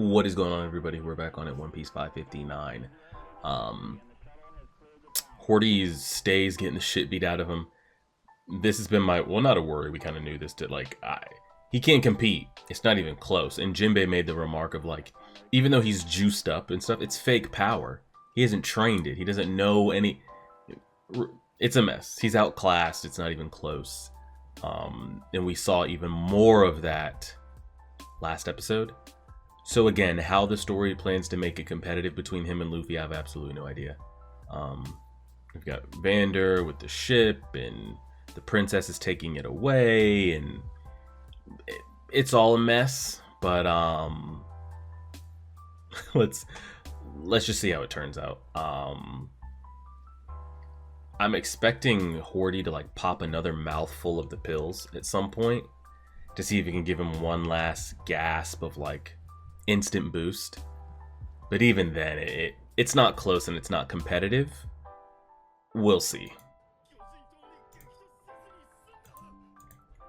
What is going on, everybody? We're back on at One Piece 559. Um, Horty's stays getting the shit beat out of him. This has been my, well, not a worry. We kind of knew this. He can't compete. It's not even close. And Jinbei made the remark of like, even though he's juiced up and stuff, it's fake power. He hasn't trained it. He doesn't know any. It's a mess. He's outclassed. It's not even close. And we saw even more of that last episode. So again, how the story plans to make it competitive between him and Luffy, I have absolutely no idea. We've got Vander with the ship, and the princess is taking it away, and it's all a mess. But let's just see how it turns out. I'm expecting Horty to like pop another mouthful of the pills at some point to see if he can give him one last gasp of like instant boost. But even then, it's not close and it's not competitive. We'll see.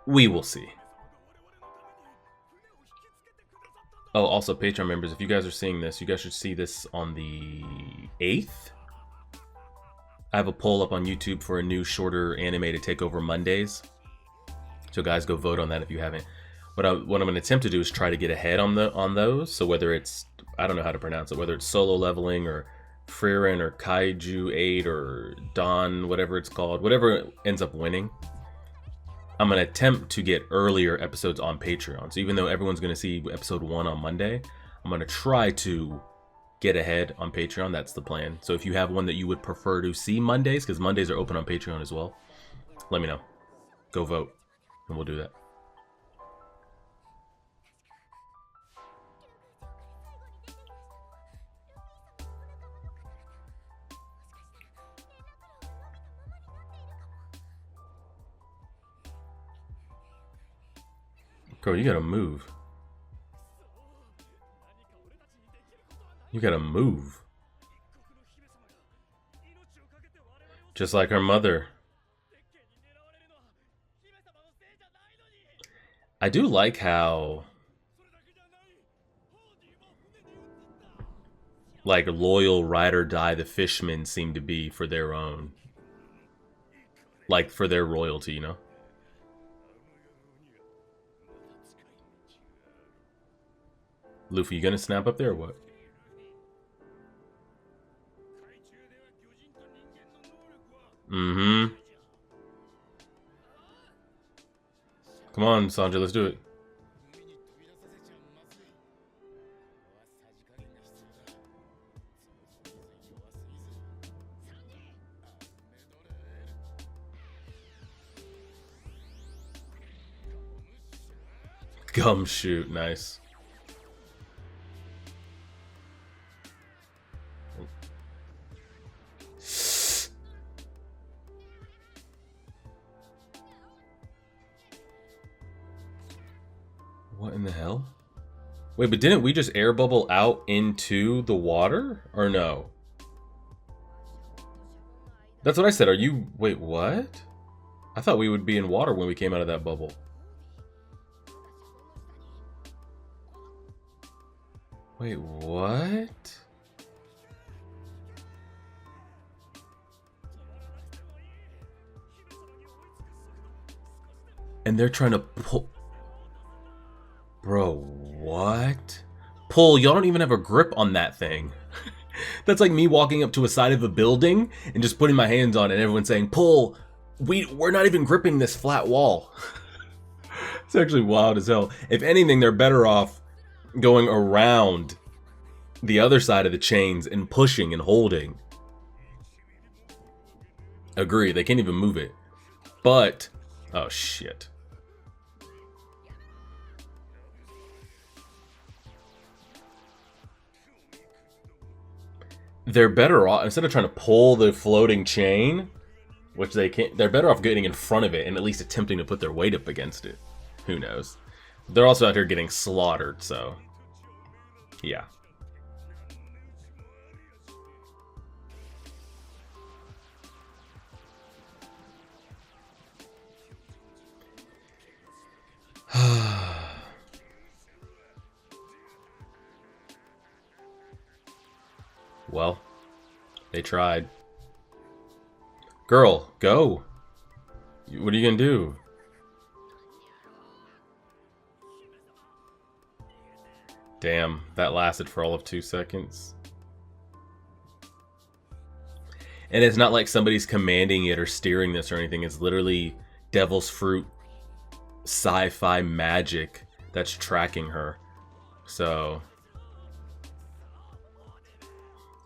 We will see. Oh, also Patreon members, if you guys are seeing this, you guys should see this on the 8th. I have a poll up on YouTube for a new shorter anime to take over Mondays. So guys, go vote on that if you haven't. What I'm going to attempt to do is try to get ahead on those. So whether it's, I don't know how to pronounce it, whether it's Solo Leveling or Frieren or Kaiju 8 or Dawn, whatever it's called, whatever ends up winning, I'm going to attempt to get earlier episodes on Patreon. So even though everyone's going to see episode 1 on Monday, I'm going to try to get ahead on Patreon. That's the plan. So if you have one that you would prefer to see Mondays, because Mondays are open on Patreon as well, let me know. Go vote, and we'll do that. Bro, you gotta move. You gotta move. Just like her mother. I do like how like loyal ride or die the fishmen seem to be for their own, like for their royalty, you know? Luffy, you gonna snap up there or what? Mm-hmm. Come on, Sanji, let's do it. Gumshoot, nice. What in the hell? Wait, but didn't we just air bubble out into the water? Or no? That's what I said. Are you... Wait, what? I thought we would be in water when we came out of that bubble. Wait, what? And they're trying to pull... Bro, what? Pull, y'all don't even have a grip on that thing. That's like me walking up to a side of a building and just putting my hands on it and everyone saying, pull, we're not even gripping this flat wall. It's actually wild as hell. If anything, they're better off going around the other side of the chains and pushing and holding. Agree, they can't even move it. But, oh shit. They're better off, instead of trying to pull the floating chain, which they can't, they're better off getting in front of it and at least attempting to put their weight up against it. Who knows? They're also out here getting slaughtered, so yeah. Well, they tried. Girl, go. What are you gonna do? Damn, that lasted for all of 2 seconds. And it's not like somebody's commanding it or steering this or anything. It's literally Devil's Fruit sci-fi magic that's tracking her. So,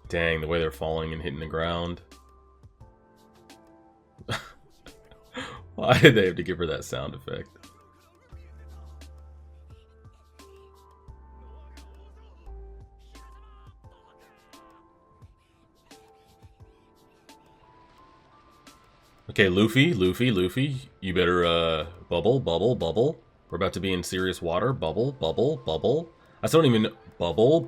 dang, the way they're falling and hitting the ground. Why did they have to give her that sound effect? Okay, Luffy, you better, bubble. We're about to be in serious water. Bubble. I still don't even know. Bubble.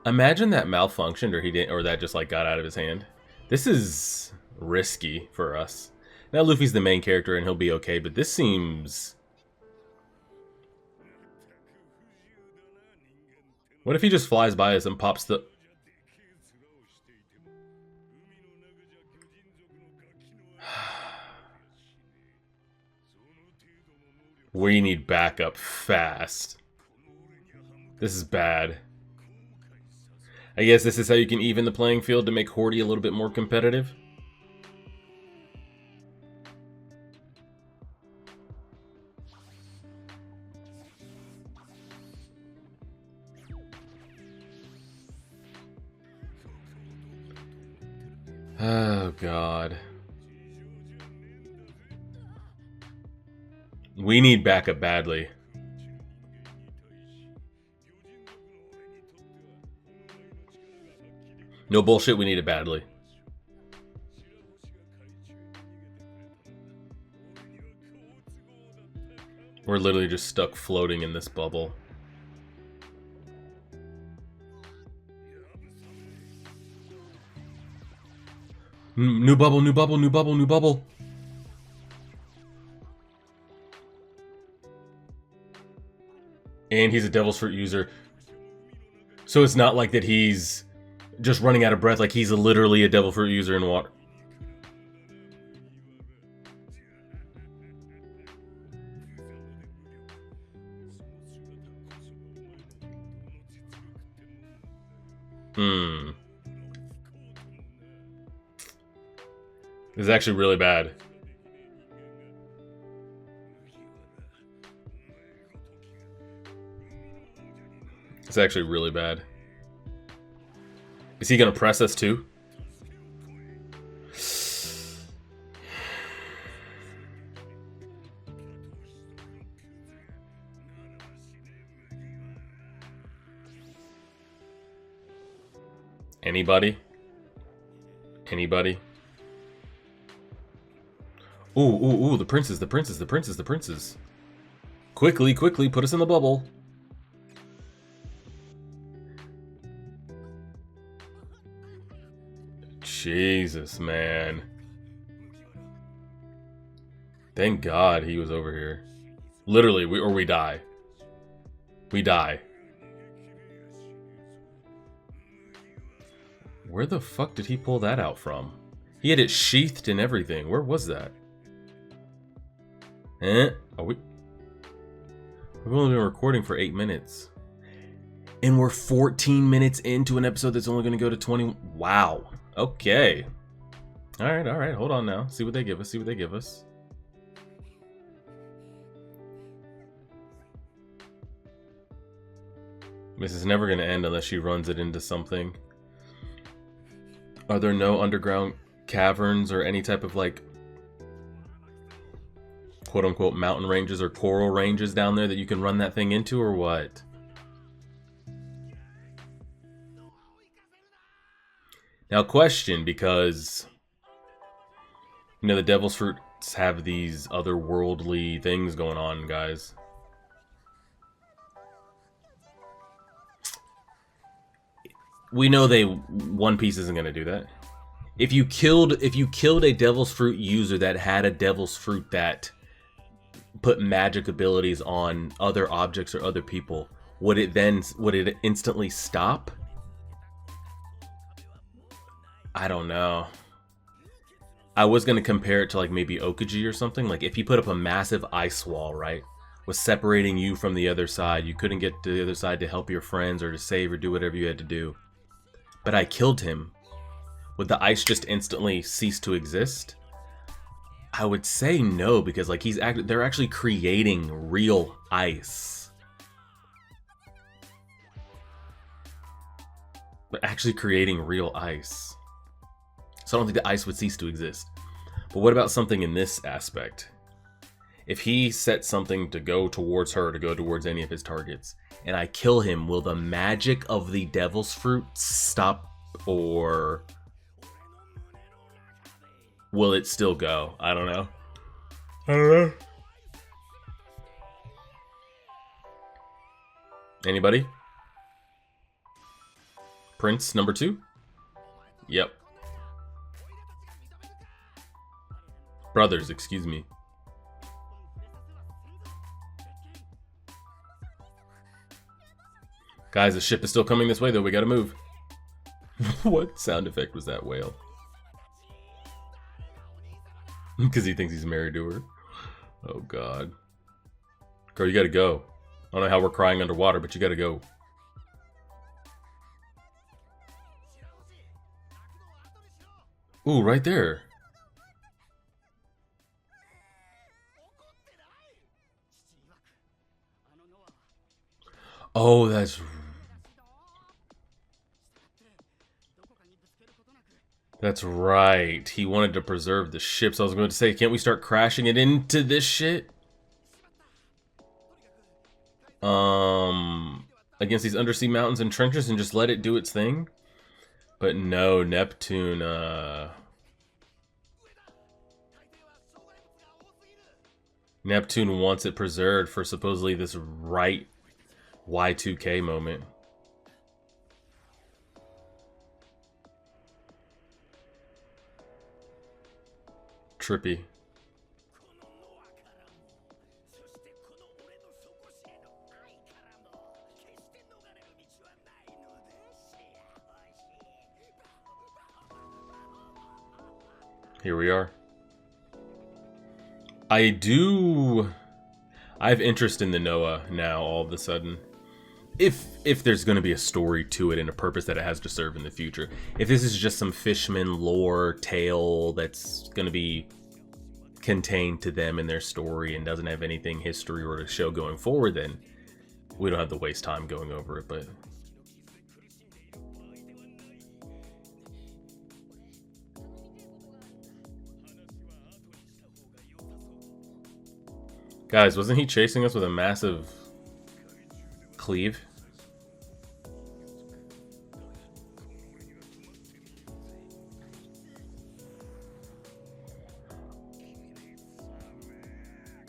Imagine that malfunctioned or he didn't, or that just like got out of his hand. This is risky for us. Now Luffy's the main character and he'll be okay, but this seems... What if he just flies by us and pops the... We need backup fast. This is bad. I guess this is how you can even the playing field to make Horty a little bit more competitive. Oh, God. We need backup badly. No bullshit, we need it badly. We're literally just stuck floating in this bubble. New bubble. And he's a Devil's Fruit user. So it's not like that he's just running out of breath, like he's literally a Devil Fruit user in water. This is actually really bad. It's actually really bad. Is he gonna press us too? Anybody? Ooh, the princes. Quickly, put us in the bubble. Jesus, man. Thank God he was over here. Literally, we die. We die. Where the fuck did he pull that out from? He had it sheathed and everything. Where was that? Are we... We've only been recording for 8 minutes. And we're 14 minutes into an episode that's only going to go to 20... Wow. Okay. Alright. Hold on now. See what they give us. This is never going to end unless she runs it into something. Are there no underground caverns or any type of like quote-unquote mountain ranges or coral ranges down there that you can run that thing into, or what? Now question, because you know the Devil's Fruits have these otherworldly things going on, guys. We know One Piece isn't gonna do that. If you killed a Devil's Fruit user that had a Devil's Fruit that put magic abilities on other objects or other people, would it instantly stop? I don't know. I was going to compare it to like maybe Okuji or something. Like if he put up a massive ice wall, right? Was separating you from the other side. You couldn't get to the other side to help your friends or to save or do whatever you had to do. But I killed him. Would the ice just instantly cease to exist? I would say no, because like they're actually creating real ice. They're actually creating real ice. So I don't think the ice would cease to exist. But what about something in this aspect? If he sets something to go towards her, to go towards any of his targets, and I kill him, will the magic of the devil's fruit stop, or will it still go? I don't know. Anybody? Prince number 2? Yep. Brothers, excuse me. Guys, the ship is still coming this way, though. We gotta move. What sound effect was that, whale? Because he thinks he's married to her. Oh, God. Girl, you gotta go. I don't know how we're crying underwater, but you gotta go. Ooh, right there. Oh, that's right. He wanted to preserve the ships. I was going to say, can't we start crashing it into this shit? Against these undersea mountains and trenches and just let it do its thing? But no, Neptune, Neptune wants it preserved for supposedly this right Y2K moment. Trippy. Here we are. I have interest in the Noah now all of a sudden. If there's going to be a story to it and a purpose that it has to serve in the future. If this is just some Fishman lore tale that's going to be contained to them in their story and doesn't have anything history or to show going forward, then we don't have to waste time going over it. But guys, wasn't he chasing us with a massive cleave?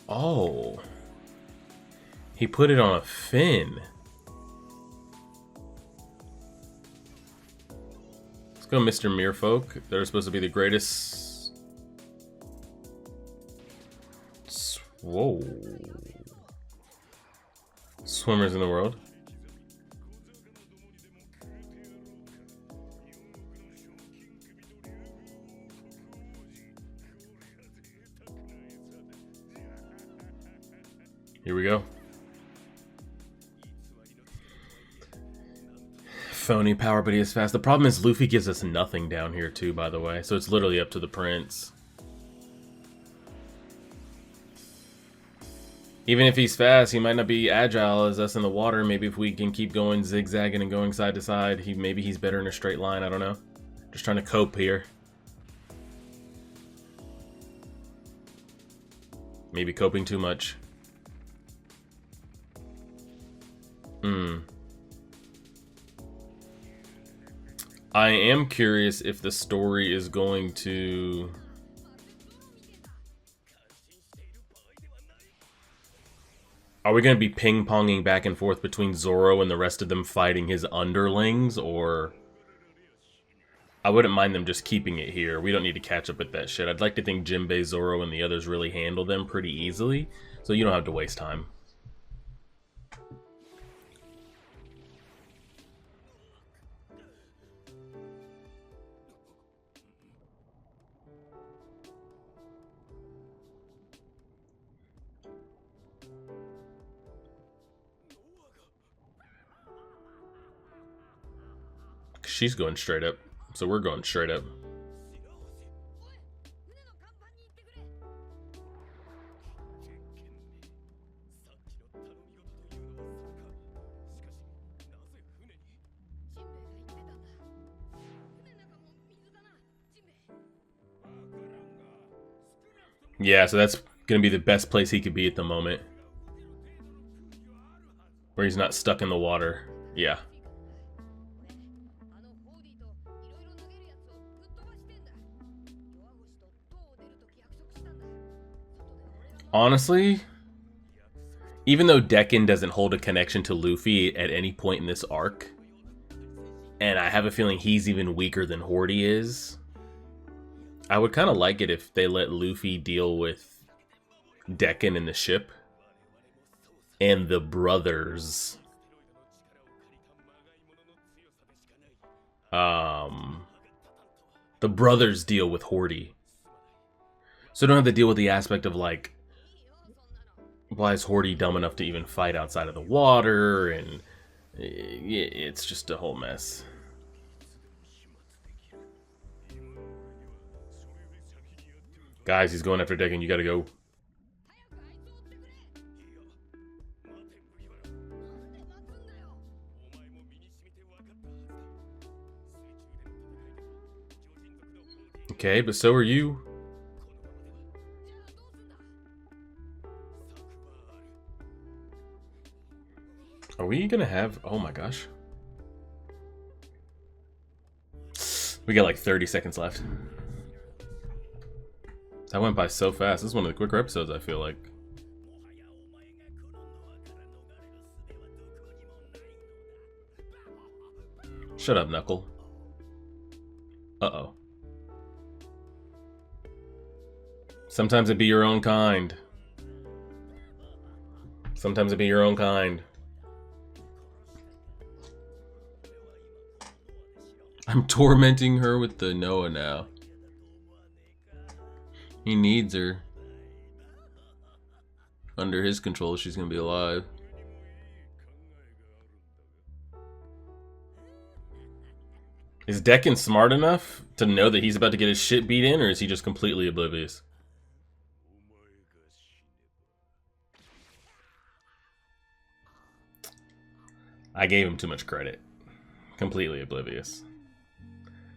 Oh. He put it on a fin. Let's go, Mr. Merfolk. They're supposed to be the greatest. Whoa. Swimmers in the world. Here we go. Phony power, but he is fast. The problem is Luffy gives us nothing down here too, by the way. So it's literally up to the prince. Even if he's fast, he might not be agile as us in the water. Maybe if we can keep going zigzagging and going side to side, maybe he's better in a straight line. I don't know. Just trying to cope here. Maybe coping too much. I am curious if the story is going to... Are we going to be ping-ponging back and forth between Zoro and the rest of them fighting his underlings, or... I wouldn't mind them just keeping it here. We don't need to catch up with that shit. I'd like to think Jinbei, Zoro, and the others really handle them pretty easily, so you don't have to waste time. She's going straight up, so we're going straight up. Yeah, so that's gonna be the best place he could be at the moment, where he's not stuck in the water. Yeah. Honestly, even though Dekken doesn't hold a connection to Luffy at any point in this arc, and I have a feeling he's even weaker than Horty is, I would kind of like it if they let Luffy deal with Dekken in the ship, and the brothers deal with Horty. So don't have to deal with the aspect of like, why is Horty dumb enough to even fight outside of the water? And it's just a whole mess. Guys, he's going after Dekken. You gotta go. Okay, but so are you. Are we gonna have... Oh my gosh. We got like 30 seconds left. That went by so fast. This is one of the quicker episodes, I feel like. Shut up, Knuckle. Uh-oh. Sometimes it be your own kind. Sometimes it be your own kind. I'm tormenting her with the Noah now. He needs her. Under his control, she's gonna be alive. Is Dekken smart enough to know that he's about to get his shit beat in, or is he just completely oblivious? I gave him too much credit. Completely oblivious.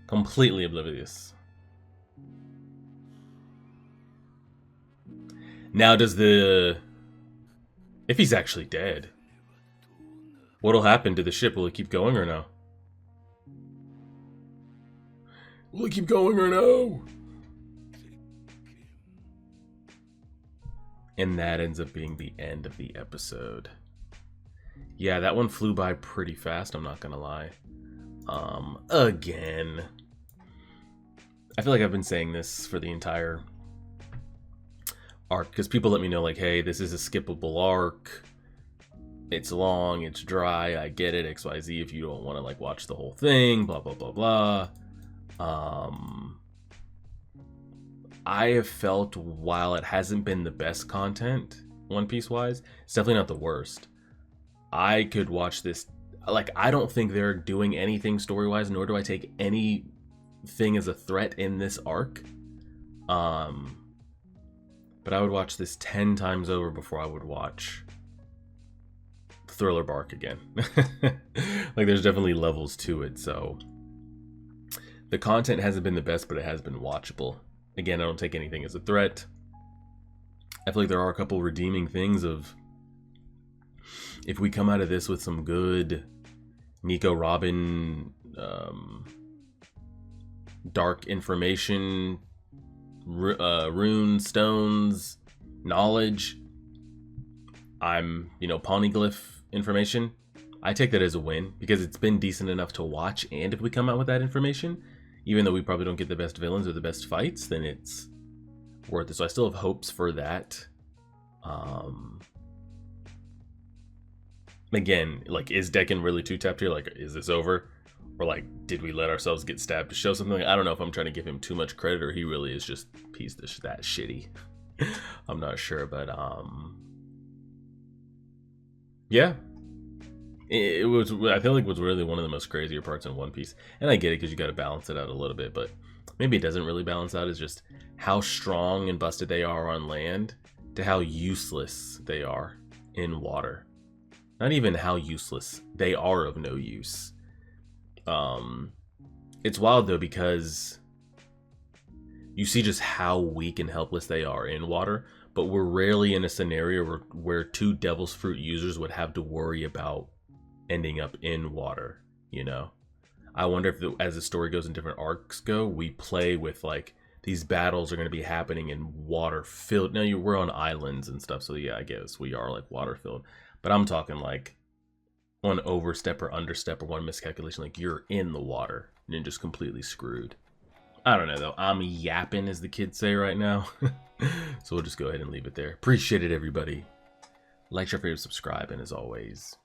Completely oblivious. Now does the... If he's actually dead, what'll happen to the ship? Will it keep going or no? Will it keep going or no? And that ends up being the end of the episode. Yeah, that one flew by pretty fast, I'm not gonna lie. Again. I feel like I've been saying this for the entire arc, because people let me know, like, hey, this is a skippable arc. It's long, it's dry, I get it, XYZ, if you don't want to, like, watch the whole thing, blah, blah, blah, blah. I have felt, while it hasn't been the best content, One Piece-wise, it's definitely not the worst. I could watch this, like, I don't think they're doing anything story-wise, nor do I take anything as a threat in this arc. But I would watch this 10 times over before I would watch Thriller Bark again. Like, there's definitely levels to it, so... The content hasn't been the best, but it has been watchable. Again, I don't take anything as a threat. I feel like there are a couple redeeming things of... If we come out of this with some good Nico Robin dark information, rune stones, knowledge, poneglyph information, I take that as a win, because it's been decent enough to watch, and if we come out with that information, even though we probably don't get the best villains or the best fights, then it's worth it. So I still have hopes for that. Again, like, is Dekken really 2-tapped here? Like, is this over? Or like, did we let ourselves get stabbed to show something? I don't know if I'm trying to give him too much credit, or he really is just that shitty. I'm not sure, but yeah, it was, I feel like, was really one of the most crazier parts in One Piece. And I get it because you got to balance it out a little bit, but maybe it doesn't really balance out. Is just how strong and busted they are on land to how useless they are in water. Not even how useless, they are of no use. It's wild though, because you see just how weak and helpless they are in water, but we're rarely in a scenario where 2 Devil's Fruit users would have to worry about ending up in water, you know? I wonder if as the story goes and different arcs go, we play with like, these battles are going to be happening in water filled. Now we're on islands and stuff, so yeah, I guess we are like water filled, but I'm talking like one overstep or understep or one miscalculation, like you're in the water and then just completely screwed. I don't know though. I'm yapping, as the kids say right now. So we'll just go ahead and leave it there. Appreciate it, everybody. Like, share, favorite, subscribe, and as always,